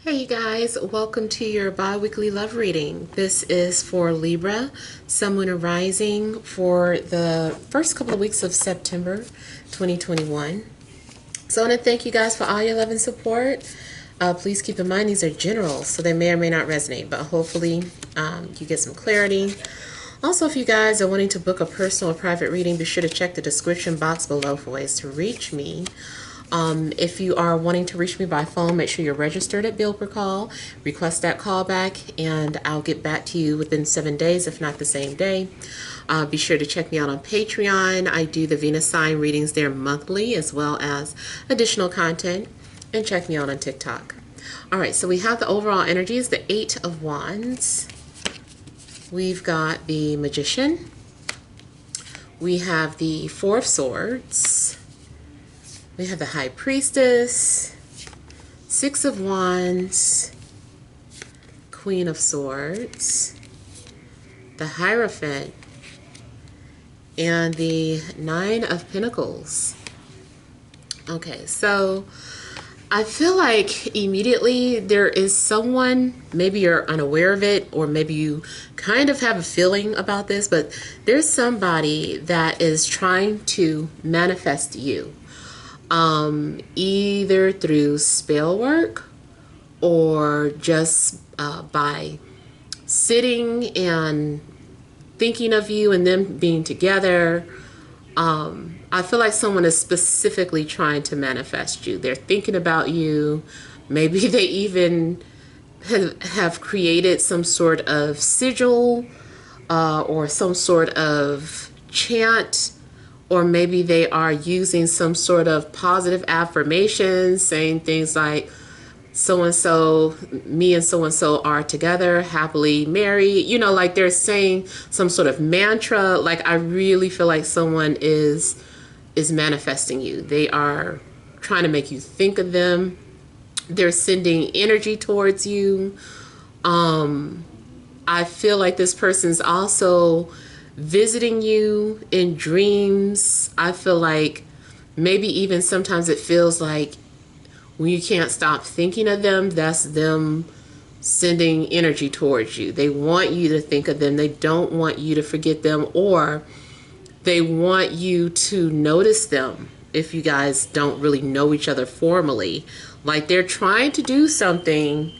Hey you guys, welcome to your bi-weekly love reading. This is for Libra, Sun, Moon, and Rising for the first couple of weeks of September 2021. So I want to thank you guys for all your love and support. Please keep in mind these are general, so they may or may not resonate, but hopefully you get some clarity. Also, if you guys are wanting to book a personal or private reading, be sure to check the description box below for ways to reach me. If you are wanting to reach me by phone, make sure you're registered at bill per call. Request that callback, and I'll get back to you within 7 days, if not the same day. Be sure to check me out on Patreon. I do the Venus sign readings there monthly, as well as additional content. And check me out on TikTok. All right, so we have the overall energies, the Eight of Wands. We've got the Magician. We have the Four of Swords. We have the High Priestess, Six of Wands, Queen of Swords, the Hierophant, and the Nine of Pentacles. Okay, so I feel like immediately there is someone, maybe you're unaware of it, or maybe you kind of have a feeling about this, but there's somebody that is trying to manifest you. Either through spell work or just by sitting and thinking of you and them being together. I feel like someone is specifically trying to manifest you. They're thinking about you. Maybe they even have created some sort of sigil or some sort of chant. Or maybe they are using some sort of positive affirmation, saying things like, so-and-so, me and so-and-so are together, happily married. You know, like they're saying some sort of mantra. Like I really feel like someone is manifesting you. They are trying to make you think of them. They're sending energy towards you. I feel like this person's also visiting you in dreams. I feel like maybe even sometimes it feels like when you can't stop thinking of them, that's them sending energy towards you. They want you to think of them. They don't want you to forget them, or they want you to notice them if you guys don't really know each other formally. Like they're trying to do something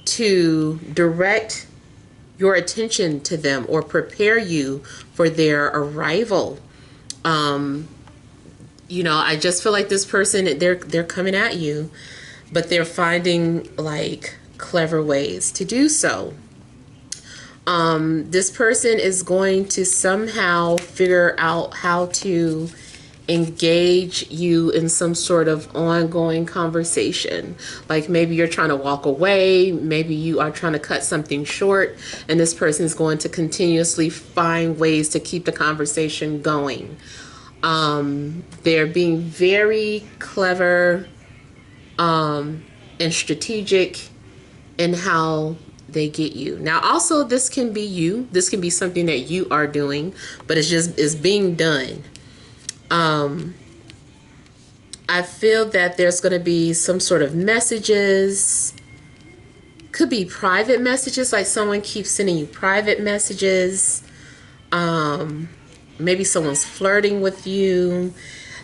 to direct your attention to them or prepare you for their arrival. You know, I just feel like this person, they're coming at you, but they're finding like clever ways to do so. This person is going to somehow figure out how to engage you in some sort of ongoing conversation. Like maybe you're trying to walk away, maybe you are trying to cut something short, and this person is going to continuously find ways to keep the conversation going. They're being very clever and strategic in how they get you. Now also this can be you, this can be something that you are doing, but it's being done. I feel that there's going to be some sort of messages. Could be private messages, like someone keeps sending you private messages. Maybe someone's flirting with you.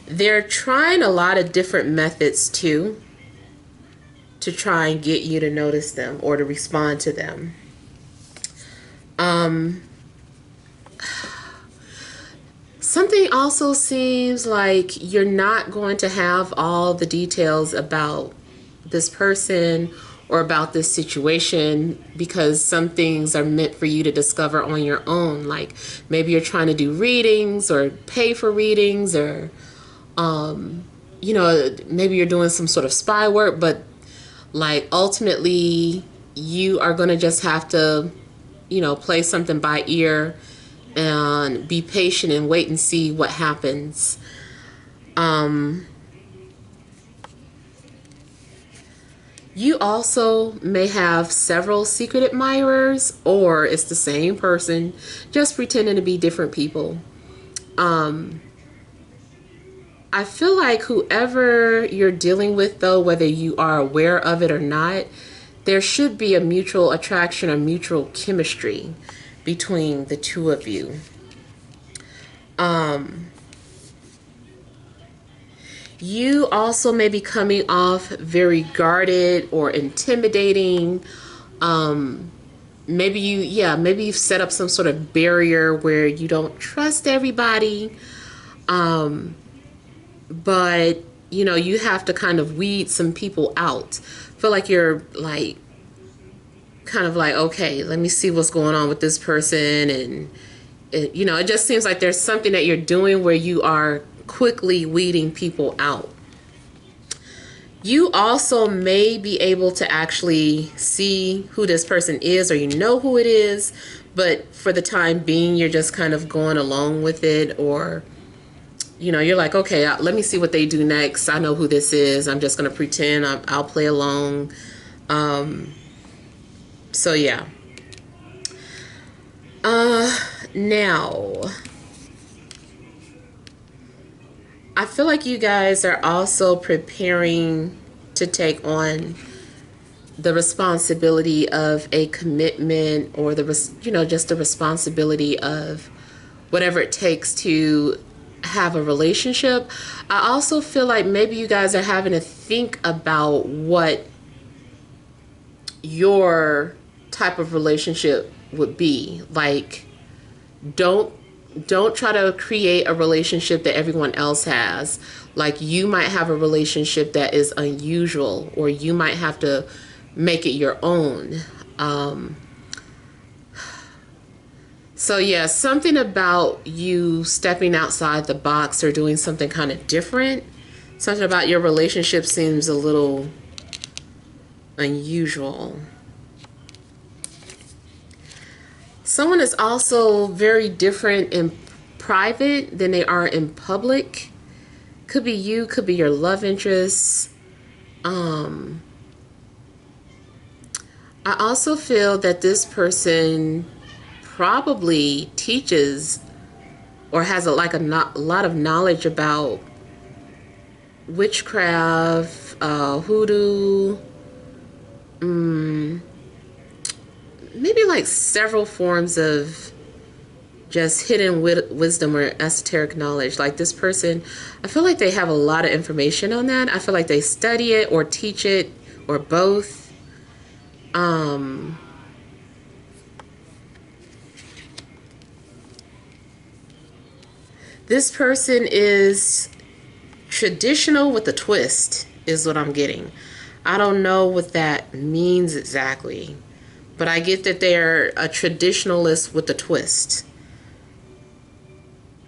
They're trying a lot of different methods too, to try and get you to notice them or to respond to them. Something also seems like you're not going to have all the details about this person or about this situation, because some things are meant for you to discover on your own. Like maybe you're trying to do readings or pay for readings, or you know, maybe you're doing some sort of spy work, but like ultimately you are going to just have to, you know, play something by ear and be patient and wait and see what happens. You also may have several secret admirers, or it's the same person just pretending to be different people. I feel like whoever you're dealing with, though, whether you are aware of it or not, there should be a mutual attraction or mutual chemistry between the two of you. You also may be coming off very guarded or intimidating. Maybe you've set up some sort of barrier where you don't trust everybody. But you have to kind of weed some people out. Feel like you're like kind of like, okay, let me see what's going on with this person. And it just seems like there's something that you're doing where you are quickly weeding people out. You also may be able to actually see who this person is, or who it is, but for the time being, you're just kind of going along with it, or you're like, okay, let me see what they do next. I know who this is. I'm just going to pretend I'll play along. So yeah. Now, I feel like you guys are also preparing to take on the responsibility of a commitment, or just the responsibility of whatever it takes to have a relationship. I also feel like maybe you guys are having to think about what your type of relationship would be. Like, don't try to create a relationship that everyone else has. Like, you might have a relationship that is unusual, or you might have to make it your own. So yeah, something about you stepping outside the box or doing something kind of different. Something about your relationship seems a little unusual. Someone is also very different in private than they are in public. Could be you, could be your love interest. I also feel that this person probably teaches or has a lot of knowledge about witchcraft, hoodoo, maybe like several forms of just hidden wisdom or esoteric knowledge. Like, this person, I feel like they have a lot of information on that. I feel like they study it or teach it, or both. This person is traditional with a twist, is what I'm getting. I don't know what that means exactly, but I get that they're a traditionalist with a twist.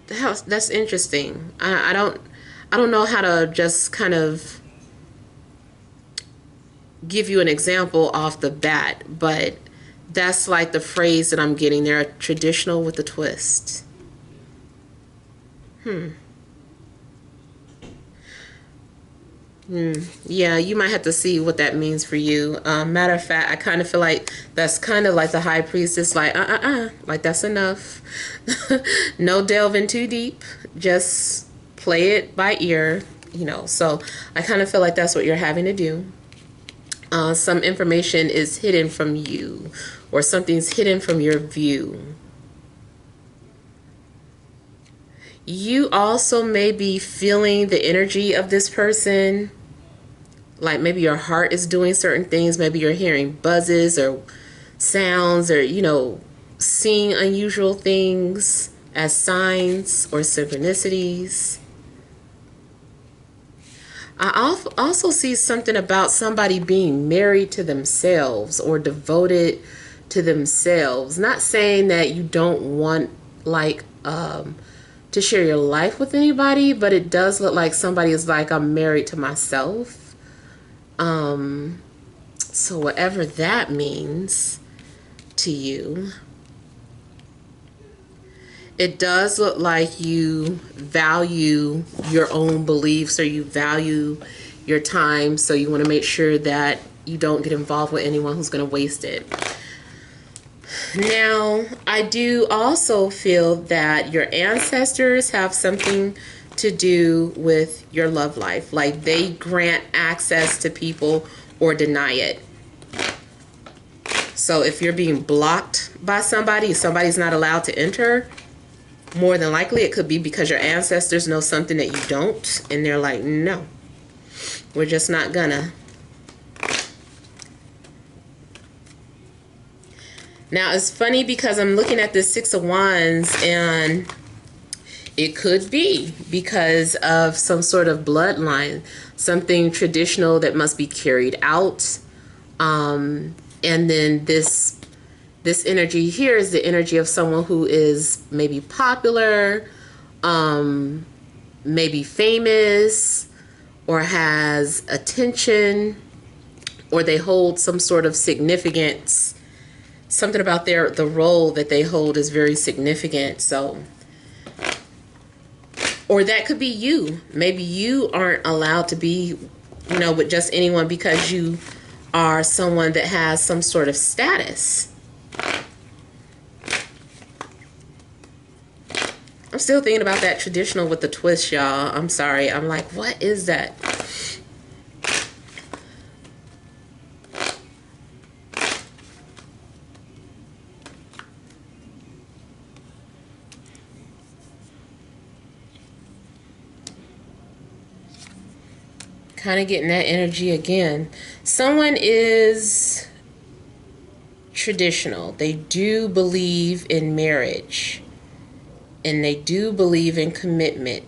That's interesting. I don't know how to just kind of give you an example off the bat, but that's like the phrase that I'm getting. They're a traditional with a twist. Yeah, you might have to see what that means for you. Matter of fact, I kind of feel like that's kind of like the high priestess, like, like, that's enough. No delving too deep. Just play it by ear, So I kind of feel like that's what you're having to do. Some information is hidden from you, or something's hidden from your view. You also may be feeling the energy of this person. Like, maybe your heart is doing certain things. Maybe you're hearing buzzes or sounds, or, seeing unusual things as signs or synchronicities. I also see something about somebody being married to themselves or devoted to themselves. Not saying that you don't want, like, to share your life with anybody, but it does look like somebody is like, I'm married to myself. So whatever that means to you, it does look like you value your own beliefs, or you value your time, so you want to make sure that you don't get involved with anyone who's going to waste it. Now, I do also feel that your ancestors have something to do with your love life. Like, they grant access to people or deny it. So if you're being blocked by somebody, somebody's not allowed to enter, more than likely it could be because your ancestors know something that you don't, and they're like, no, we're just not gonna. Now it's funny because I'm looking at this Six of Wands, and it could be because of some sort of bloodline, something traditional that must be carried out. And then this energy here is the energy of someone who is maybe popular, maybe famous, or has attention, or they hold some sort of significance. Something about the role that they hold is very significant. So, or that could be you. Maybe you aren't allowed to be, with just anyone because you are someone that has some sort of status. I'm still thinking about that traditional with the twist, y'all. I'm sorry. I'm like, what is that? Kind of getting that energy again. Someone is traditional. They do believe in marriage. And they do believe in commitment.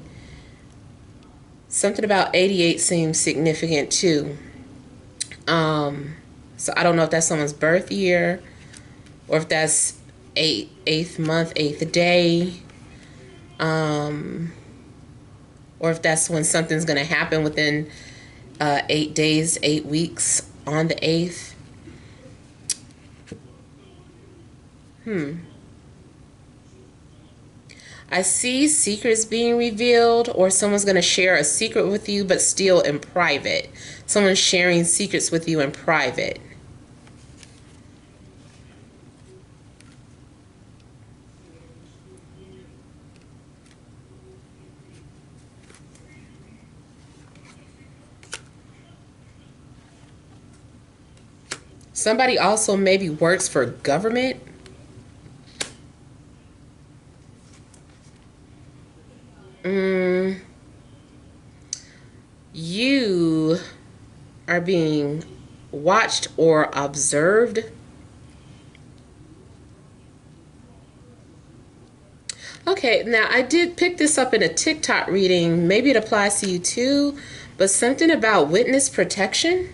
Something about 88 seems significant too. So I don't know if that's someone's birth year, or if that's eighth month, eighth day, or if that's when something's going to happen within 8 days, 8 weeks on the 8th. I see secrets being revealed, or someone's going to share a secret with you, but still in private. Someone's sharing secrets with you in private. Somebody also maybe works for government. You are being watched or observed. Okay, now I did pick this up in a TikTok reading. Maybe it applies to you too, but something about witness protection.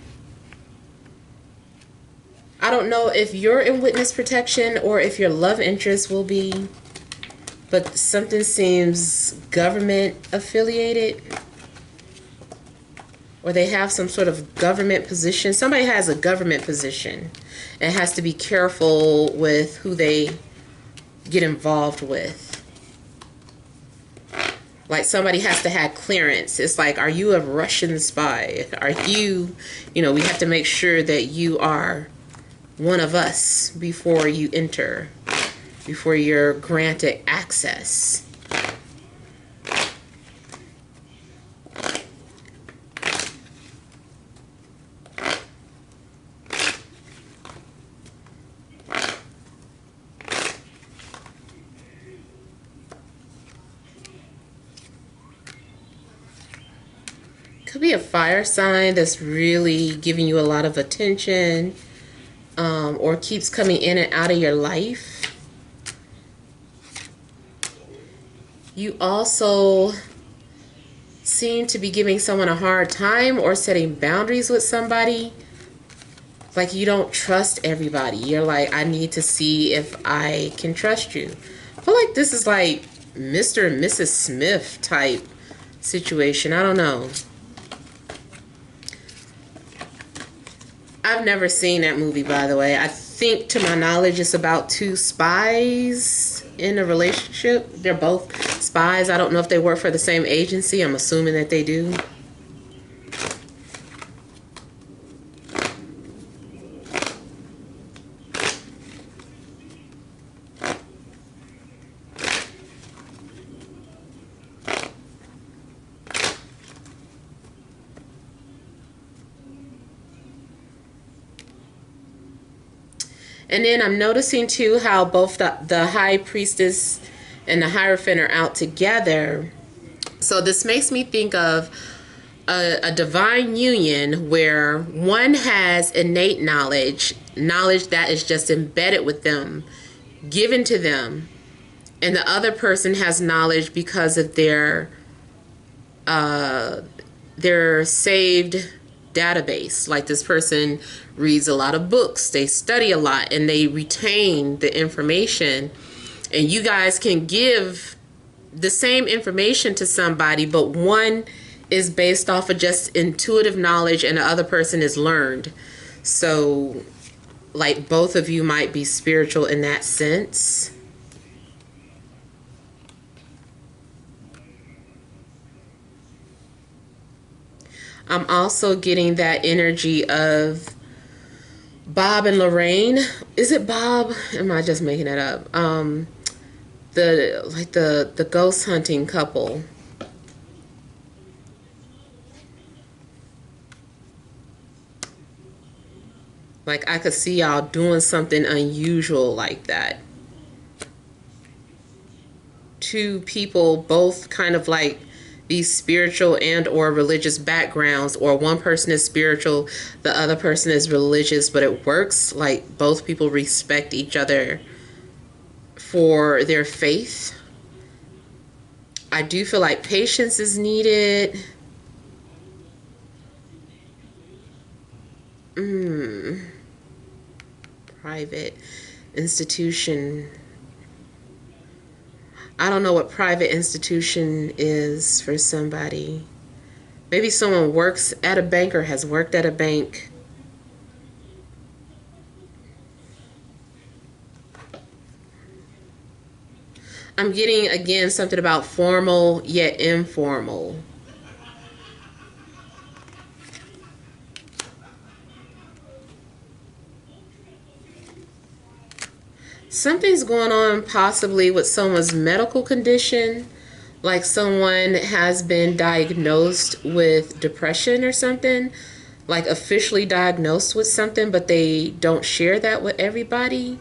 I don't know if you're in witness protection or if your love interest will be, but something seems government affiliated, or they have some sort of government position. Somebody has a government position and has to be careful with who they get involved with. Like somebody has to have clearance. It's like, are you a Russian spy? Are you, we have to make sure that you are one of us before you enter, before you're granted access. Could be a fire sign that's really giving you a lot of attention, or keeps coming in and out of your life. You also seem to be giving someone a hard time or setting boundaries with somebody. Like you don't trust everybody. You're like, I need to see if I can trust you. I feel like this is like Mr. and Mrs. Smith type situation. I don't know. I've never seen that movie, by the way. I think, to my knowledge, it's about two spies in a relationship. They're both spies. I don't know if they work for the same agency. I'm assuming that they do. And then I'm noticing too how both the High Priestess and the Hierophant are out together. So this makes me think of a divine union where one has innate knowledge that is just embedded with them, given to them, and the other person has knowledge because of their saved database. Like this person reads a lot of books, they study a lot, and they retain the information. And you guys can give the same information to somebody, but one is based off of just intuitive knowledge and the other person is learned. So like both of you might be spiritual in that sense. I'm also getting that energy of Bob and Lorraine. Is it Bob? Am I just making it up? The ghost hunting couple. Like I could see y'all doing something unusual like that. Two people, both kind of like these spiritual and or religious backgrounds, or one person is spiritual, the other person is religious, but it works like both people respect each other for their faith. I do feel like patience is needed. Private institution. I don't know what private institution is for somebody. Maybe someone works at a bank or has worked at a bank. I'm getting, again, something about formal yet informal. Something's going on possibly with someone's medical condition, like someone has been diagnosed with depression or something, like officially diagnosed with something, but they don't share that with everybody.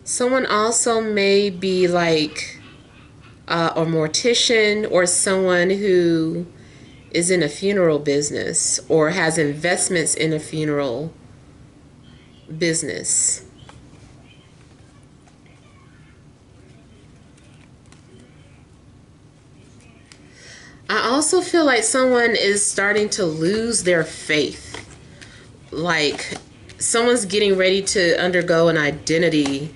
Someone also may be like a mortician or someone who is in a funeral business or has investments in a funeral business. I also feel like someone is starting to lose their faith. Like someone's getting ready to undergo an identity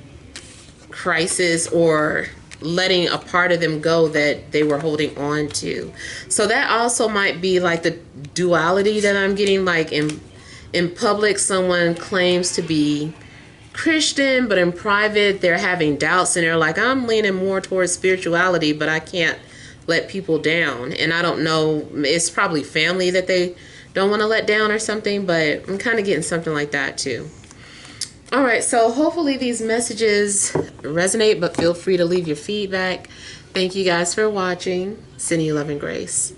crisis or letting a part of them go that they were holding on to. So that also might be like the duality that I'm getting. Like in public, someone claims to be Christian, but in private, they're having doubts and they're like, I'm leaning more towards spirituality, but I can't let people down. And I don't know, it's probably family that they don't want to let down or something, but I'm kind of getting something like that too. All right, so hopefully these messages resonate, but feel free to leave your feedback. Thank you guys for watching. Sending you love and grace.